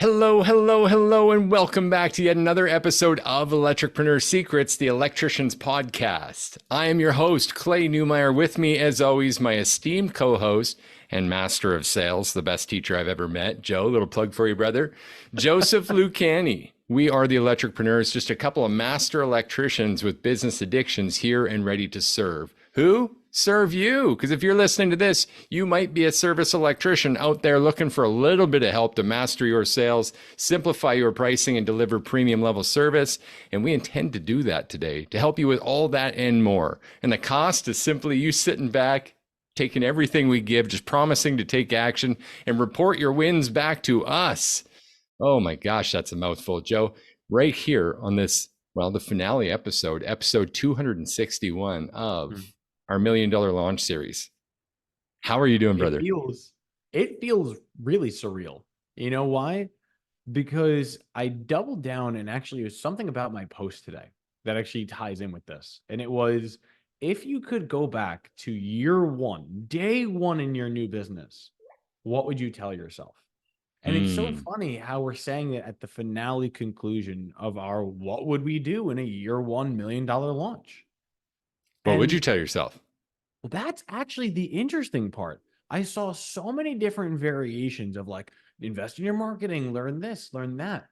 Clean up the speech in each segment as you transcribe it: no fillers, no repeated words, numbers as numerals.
Hello, hello, hello, and welcome back to yet another episode of Electripreneur Secrets, the Electrician's podcast. I am your host, Clay Newmeyer. With me, as always, my esteemed co-host and master of sales, the best teacher I've ever met, Joe. Little plug for you, brother. Joseph Lucani. We are the Electripreneurs, just a couple of master electricians with business addictions here and ready to serve. Who? Serve you. Because if you're listening to this, you might be a service electrician out there looking for a little bit of help to master your sales, simplify your pricing, and deliver premium level service. And we intend to do that today to help you with all that and more. And the cost is simply you sitting back, taking everything we give, just promising to take action and report your wins back to us. Oh my gosh, that's a mouthful, Joe. Right here on this, the finale episode, episode 261 of our $1 Million Launch Series. How are you doing, brother? It feels really surreal. You know why? Because I doubled down, and actually it was something about my post today that actually ties in with this. And it was, if you could go back to year one, day one in your new business, what would you tell yourself? And it's so funny how we're saying it at the finale conclusion of our what would we do in a year $1 million launch? What would you tell yourself? Well, that's actually the interesting part. I saw so many different variations of like, invest in your marketing, learn this, learn that.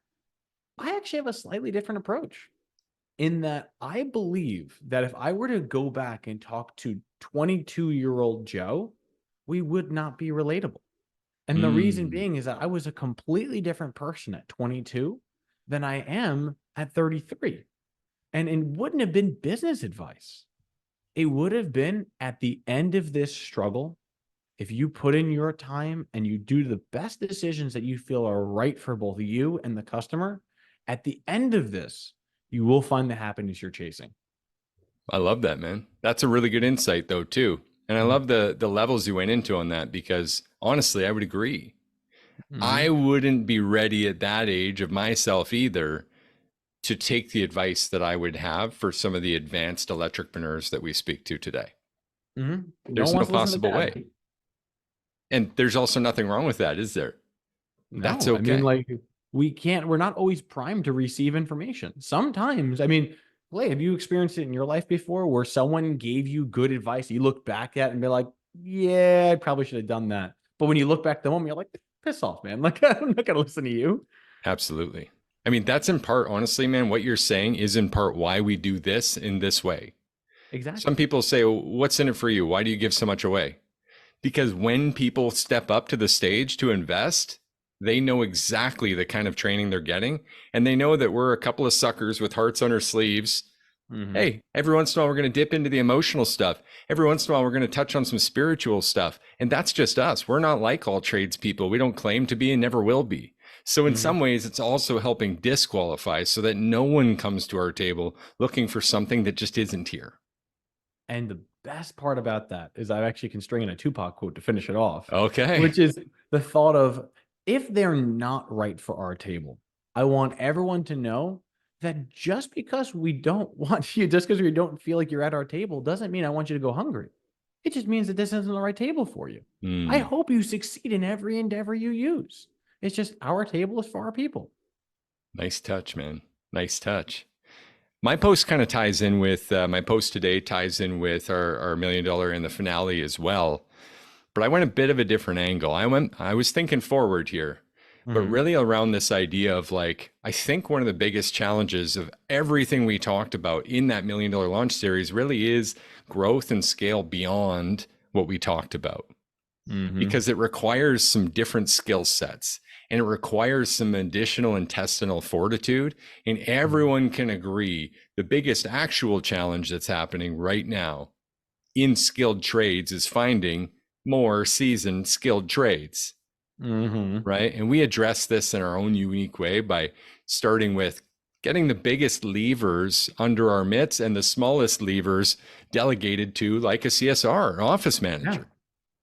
I actually have a slightly different approach in that I believe that if I were to go back and talk to 22-year-old Joe, we would not be relatable. And the reason being is that I was a completely different person at 22 than I am at 33. And it wouldn't have been business advice. It would have been at the end of this struggle, if you put in your time and you do the best decisions that you feel are right for both you and the customer, at the end of this, you will find the happiness you're chasing. I love that, man. That's a really good insight though, too. And I love the levels you went into on that, because honestly, I would agree. I wouldn't be ready at that age of myself either to take the advice that I would have for some of the advanced electripreneurs that we speak to today. There's no possible way. And there's also nothing wrong with that, is there? No, that's okay. I mean, we're not always primed to receive information. Sometimes, Clay, have you experienced it in your life before where someone gave you good advice, you look back at it and be like, yeah, I probably should have done that. But when you look back at the moment, you're like, piss off, man. Like, I'm not going to listen to you. Absolutely. I mean, that's in part, honestly, man, what you're saying is in part why we do this in this way. Exactly. Some people say, what's in it for you? Why do you give so much away? Because when people step up to the stage to invest, they know exactly the kind of training they're getting. And they know that we're a couple of suckers with hearts on our sleeves. Hey, every once in a while, we're going to dip into the emotional stuff. Every once in a while, we're going to touch on some spiritual stuff. And that's just us. We're not like all tradespeople. We don't claim to be and never will be. So in some ways, it's also helping disqualify so that no one comes to our table looking for something that just isn't here. And the best part about that is I actually can string in a Tupac quote to finish it off. Okay. Which is the thought of, if they're not right for our table, I want everyone to know that just because we don't want you, just because we don't feel like you're at our table, doesn't mean I want you to go hungry. It just means that this isn't the right table for you. I hope you succeed in every endeavor you use. It's just our table is for our people. Nice touch, man. Nice touch. My post kind of ties in with my post today ties in with our $1 million in the finale as well. But I went a bit of a different angle. I was thinking forward here, but really around this idea of like, I think one of the biggest challenges of everything we talked about in that $1 Million Launch Series really is growth and scale beyond what we talked about. Because it requires some different skill sets and it requires some additional intestinal fortitude. And everyone can agree the biggest actual challenge that's happening right now in skilled trades is finding more seasoned skilled trades. Right. And we address this in our own unique way by starting with getting the biggest levers under our mitts and the smallest levers delegated to like a CSR, an office manager.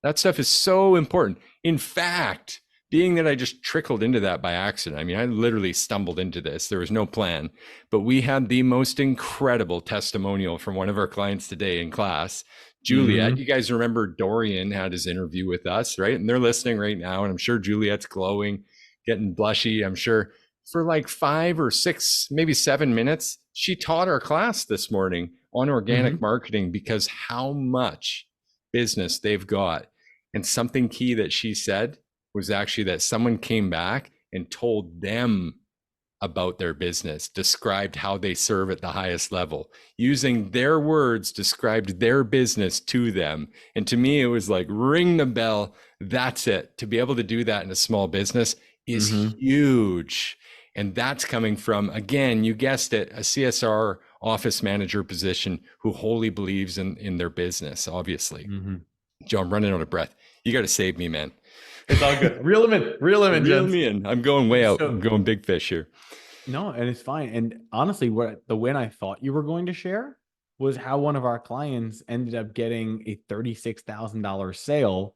That stuff is so important. In fact, being that I just trickled into that by accident, I mean, I literally stumbled into this. There was no plan, but we had the most incredible testimonial from one of our clients today in class, Juliet. You guys remember Dorian had his interview with us, right? And they're listening right now. And I'm sure Juliet's glowing getting blushy, I'm sure. For like 5 or 6, maybe 7 minutes, she taught our class this morning on organic Hmm. marketing because how much business they've got. And something key that she said was actually that someone came back and told them about their business, described how they serve at the highest level, using their words, described their business to them. And to me, it was like, ring the bell. That's it. To be able to do that in a small business is Hmm. huge. And that's coming from, again, you guessed it, a CSR office manager position who wholly believes in their business, obviously. Hmm. Joe, I'm running out of breath. You got to save me, man. It's all good. Reel him in, Reel gents. me in. I'm going way out. I'm So going big fish here. no, and it's fine. And honestly, what the win I thought you were going to share was how one of our clients ended up getting a $36,000 sale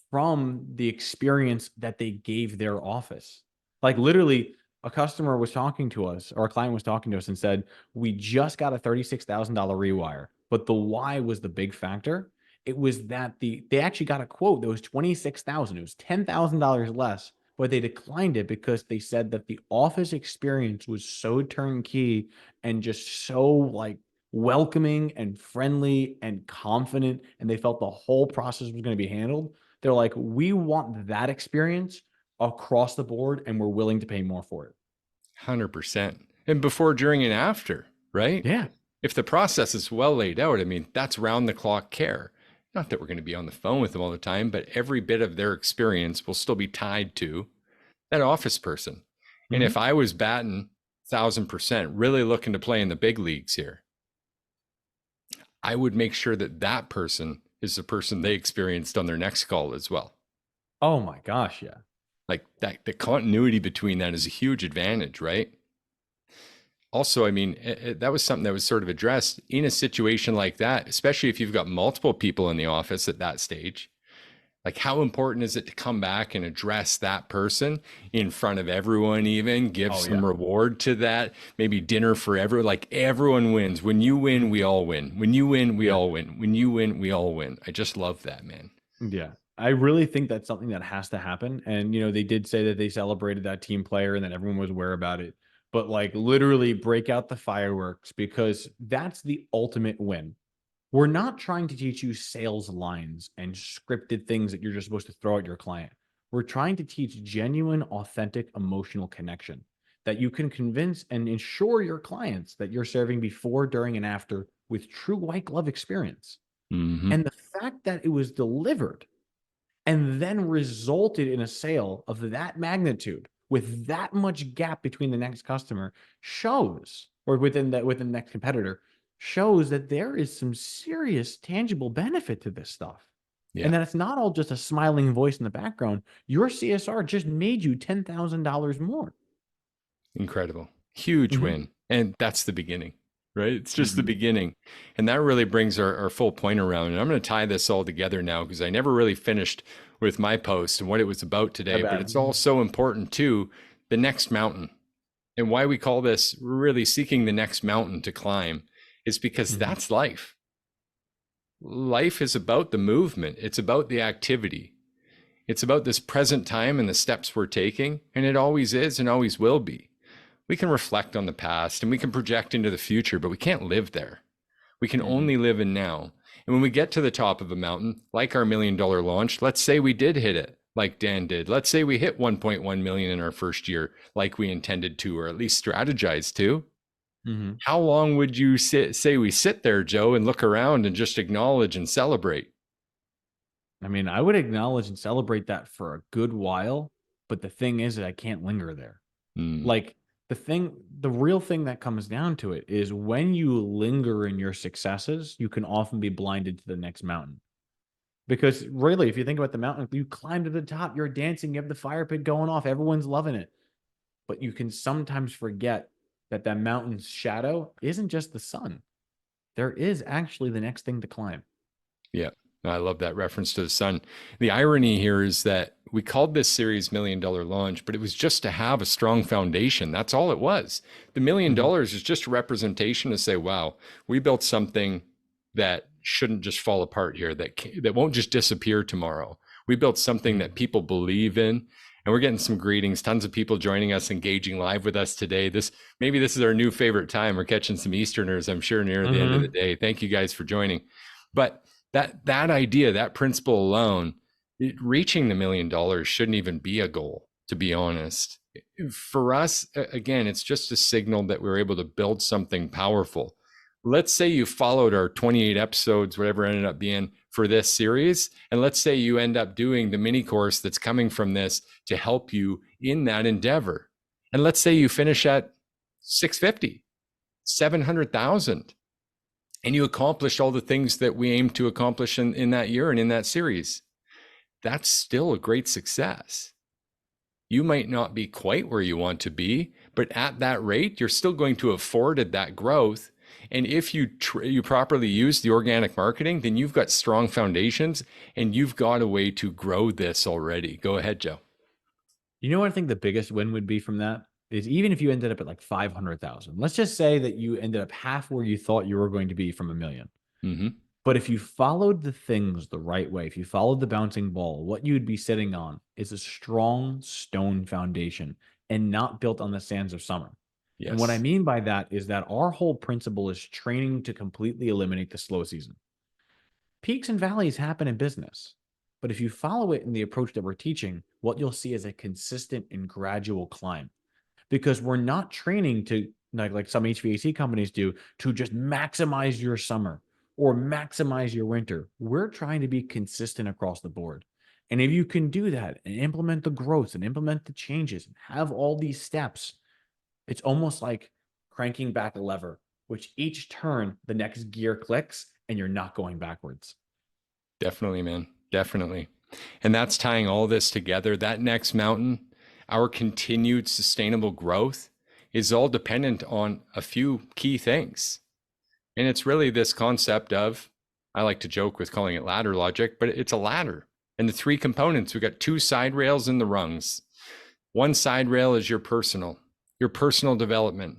from the experience that they gave their office. Like literally, a customer was talking to us, or a client was talking to us and said, "We just got a $36,000 rewire." But the why was the big factor. It was that they actually got a quote that was 26,000. It was $10,000 less, but they declined it because they said that the office experience was so turnkey and just so like welcoming and friendly and confident, and they felt the whole process was going to be handled. They're like, we want that experience across the board, and we're willing to pay more for it. 100%. And before, during, and after, right? Yeah. If the process is well laid out, I mean, that's round the clock care. Not that we're going to be on the phone with them all the time, but every bit of their experience will still be tied to that office person. And if Hmm. I was batting 1,000%, really looking to play in the big leagues here, I would make sure that that person is the person they experienced on their next call as well. Oh my gosh. Yeah. Like that, the continuity between that is a huge advantage, right? Also, I mean, that was something that was sort of addressed in a situation like that, especially if you've got multiple people in the office at that stage. Like, how important is it to come back and address that person in front of everyone, even give Oh some yeah. reward to that? Maybe dinner for everyone. Like, everyone wins. When you win, we all win. When you win, we Yeah. all win. When you win, we all win. I just love that, man. Yeah. I really think that's something that has to happen. And, they did say that they celebrated that team player and that everyone was aware about it. But, like, literally break out the fireworks because that's the ultimate win. We're not trying to teach you sales lines and scripted things that you're just supposed to throw at your client. We're trying to teach genuine, authentic, emotional connection that you can convince and ensure your clients that you're serving before, during, and after with true white glove experience. Hmm. And the fact that it was delivered and then resulted in a sale of that magnitude with that much gap between the next customer shows, or within the next competitor, shows that there is some serious tangible benefit to this stuff. And Yeah. that it's not all just a smiling voice in the background. Your CSR just made you $10,000 more. Incredible. Huge Hmm. win. And that's the beginning, right? It's just the Hmm. beginning. And that really brings our full point around. And I'm going to tie this all together now because I never really finished with my post and what it was about My today. But bad. it's all so important too, the next mountain. And why we call this really seeking the next mountain to climb is because Hmm. that's life. Life is about the movement, it's about the activity. It's about this present time and the steps we're taking. And it always is and always will be. We can reflect on the past and we can project into the future, but we can't live there. We can Hmm. only live in now. And when we get to the top of a mountain, like our $1 million launch, let's say we did hit it like Dan did. Let's say we hit 1.1 million in our first year, like we intended to, or at least strategized to. Hmm. How long would you say we sit there, Joe, and look around and just acknowledge and celebrate? I mean, I would acknowledge and celebrate that for a good while, but the thing is that I can't linger there. Mm, Like the real thing that comes down to it is when you linger in your successes, you can often be blinded to the next mountain. Because really, if you think about the mountain, you climb to the top, you're dancing, you have the fire pit going off, everyone's loving it. But you can sometimes forget that that mountain's shadow isn't just the sun. There is actually the next thing to climb. yeah, I love that reference to the sun. The irony here is that we called this series $1 million launch, but it was just to have a strong foundation. That's all it was. The $1 million Mhm. is just a representation to say, wow, we built something that shouldn't just fall apart here, that won't just disappear tomorrow. We built something that Mhm. people believe in, And we're getting some greetings, tons of people joining us, engaging live with us today. Maybe this is our new favorite time. We're catching some Easterners, I'm sure, near the end of the day. Thank you guys for joining. But that idea, that principle alone, reaching the $1 million shouldn't even be a goal, to be honest. For us, again, it's just a signal that we're able to build something powerful. Let's say you followed our 28 episodes, whatever it ended up being for this series. And let's say you end up doing the mini course that's coming from this to help you in that endeavor. And let's say you finish at 650, 700,000, and you accomplish all the things that we aim to accomplish in that year and in that series. That's still a great success. You might not be quite where you want to be, but at that rate, you're still going to have afforded that growth. And if you properly use the organic marketing, then you've got strong foundations and you've got a way to grow this already. Go ahead, Joe. You know what I think the biggest win would be from that is, even if you ended up at like 500,000, let's just say that you ended up half where you thought you were going to be from $1 million. Mm-hmm. But if you followed the things the right way, if you followed the bouncing ball, what you'd be sitting on is a strong stone foundation and not built on the sands of summer. Yes. And what I mean by that is that our whole principle is training to completely eliminate the slow season. Peaks and valleys happen in business, but if you follow it in the approach that we're teaching, what you'll see is a consistent and gradual climb, because we're not training to, like some HVAC companies do, to just maximize your summer or maximize your winter. We're trying to be consistent across the board. And if you can do that and implement the growth and implement the changes and have all these steps, it's almost like cranking back a lever, which each turn, the next gear clicks and you're not going backwards. Definitely, man. Definitely. And that's tying all this together. That next mountain, our continued sustainable growth, is all dependent on a few key things. And it's really this concept of, I like to joke with calling it ladder logic, but it's a ladder. And the three components, we've got two side rails and the rungs. One side rail is your personal development.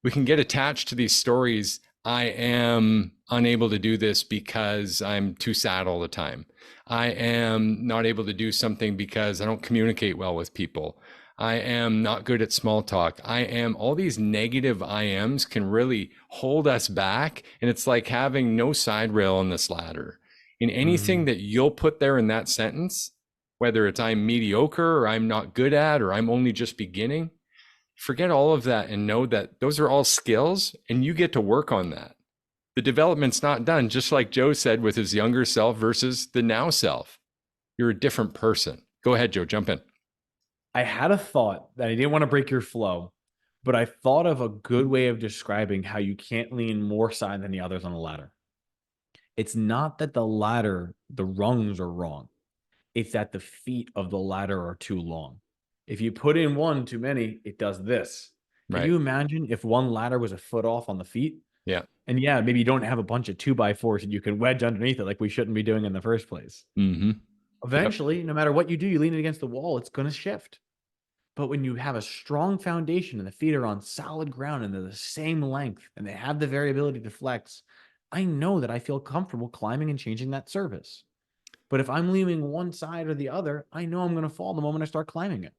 We can get attached to these stories. I am unable to do this because I'm too sad all the time. I am not able to do something because I don't communicate well with people. I am not good at small talk. All these negative I ams can really hold us back. And it's like having no side rail on this ladder. In anything that you'll put there in that sentence, whether it's I'm mediocre or I'm not good at, or I'm only just beginning, forget all of that and know that those are all skills and you get to work on that. The development's not done, just like Joe said with his younger self versus the now self. You're a different person. Go ahead, Joe, jump in. I had a thought that I didn't want to break your flow, but I thought of a good way of describing how you can't lean more side than the others on the ladder. It's not that the ladder, the rungs are wrong. It's that the feet of the ladder are too long. If you put in one too many, it does this. Can you imagine if one ladder was a foot off on the feet? Yeah. And yeah, maybe you don't have a bunch of 2x4s that you can wedge underneath it like we shouldn't be doing in the first place. Mm-hmm. Eventually, no matter what you do, you lean it against the wall, it's going to shift. But when you have a strong foundation and the feet are on solid ground and they're the same length and they have the variability to flex, I know that I feel comfortable climbing and changing that surface. But if I'm leaning one side or the other, I know I'm going to fall the moment I start climbing it.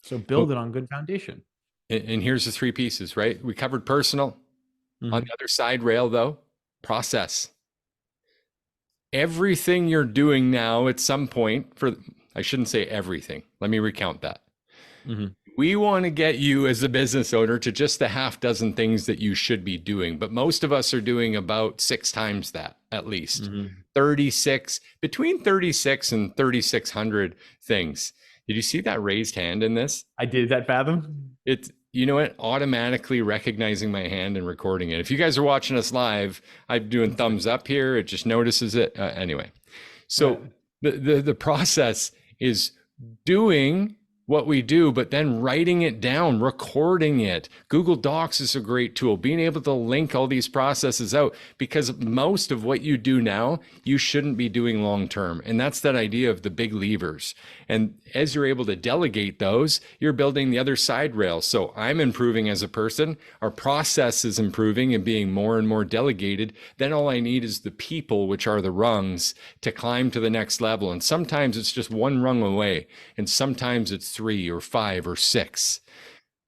So build it on good foundation. And here's the three pieces, right? We covered personal. On the other side rail, though, process. Everything you're doing now at some point, I shouldn't say everything. Let me recount that. We want to get you as a business owner to just the half dozen things that you should be doing. But most of us are doing about 6 times that, at least. 36, between 36 and 3,600 things. Did you see that raised hand in this? I did. Is that Fathom? It's, you know what, automatically recognizing my hand and recording it. If you guys are watching us live, I'm doing thumbs up here. It just notices it. Anyway, so the process is doing what we do, but then writing it down, recording it. Google Docs is a great tool, being able to link all these processes out, because most of what you do now, you shouldn't be doing long term. And that's that idea of the big levers. And as you're able to delegate those, you're building the other side rail. So I'm improving as a person, our process is improving and being more and more delegated. Then all I need is the people, which are the rungs, to climb to the next level. And sometimes it's just one rung away, and sometimes it's 3 or 5 or 6.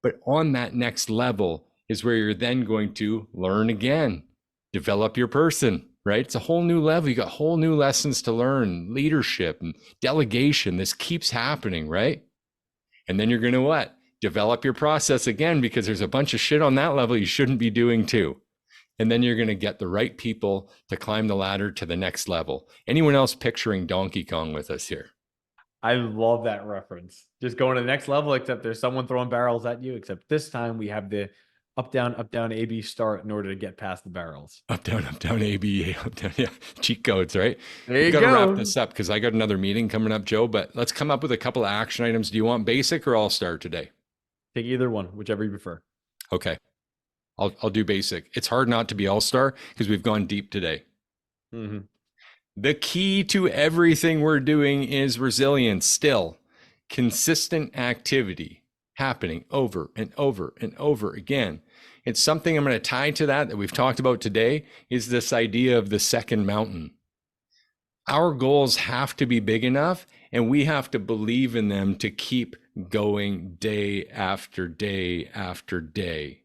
But on that next level is where you're then going to learn again, develop your person, right? It's a whole new level. You got whole new lessons to learn, leadership and delegation. This keeps happening, right? And then you're going to what? Develop your process again, because there's a bunch of shit on that level you shouldn't be doing too. And then you're going to get the right people to climb the ladder to the next level. Anyone else picturing Donkey Kong with us here? I love that reference. Just going to the next level, except there's someone throwing barrels at you, except this time we have the up, down, A, B start in order to get past the barrels. Up, down, A, B, A, up, down. Yeah, cheat codes, right? There you We've got to go. wrap this up because I got another meeting coming up, Joe, but let's come up with a couple of action items. Do you want basic or all-star today? Take either one, whichever you prefer. Okay. I'll do basic. It's hard not to be all-star because we've gone deep today. Mm-hmm. The key to everything we're doing is resilience still. Consistent activity happening over and over and over again. It's something I'm going to tie to that we've talked about today, is this idea of the second mountain. Our goals have to be big enough, and we have to believe in them to keep going day after day after day.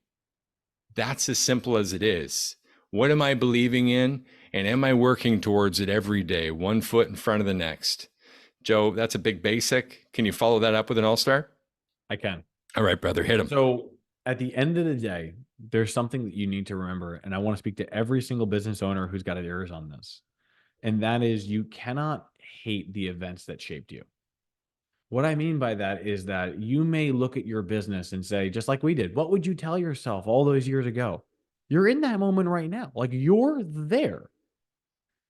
That's as simple as it is. What am I believing in? And am I working towards it every day, one foot in front of the next? Joe, that's a big basic. Can you follow that up with an all-star? I can. All right, brother, hit him. So at the end of the day, there's something that you need to remember. And I want to speak to every single business owner who's got ears on this. And that is, you cannot hate the events that shaped you. What I mean by that is that you may look at your business and say, just like we did, what would you tell yourself all those years ago? You're in that moment right now. Like, you're there.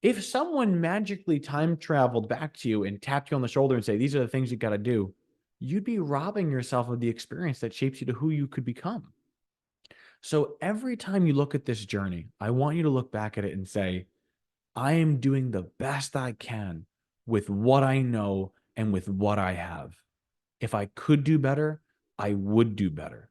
If someone magically time traveled back to you and tapped you on the shoulder and say, these are the things you got to do, you'd be robbing yourself of the experience that shapes you to who you could become. So every time you look at this journey, I want you to look back at it and say, I am doing the best I can with what I know and with what I have. If I could do better, I would do better.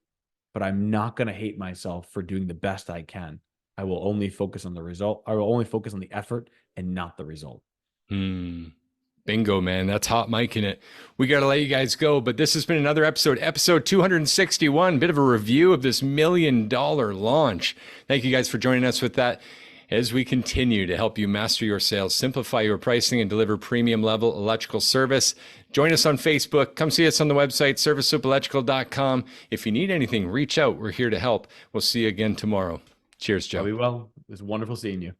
But I'm not going to hate myself for doing the best I can. I will only focus on the result. I will only focus on the effort and not the result. Bingo, man. That's hot mic in it. We got to let you guys go, but this has been another episode 261, bit of a review of this $1 million launch. Thank you guys for joining us with that as we continue to help you master your sales, simplify your pricing, and deliver premium level electrical service. Join us on Facebook. Come see us on the website, servicesoupelectrical.com. If you need anything, reach out. We're here to help. We'll see you again tomorrow. Cheers, Joe. Be well. It was wonderful seeing you.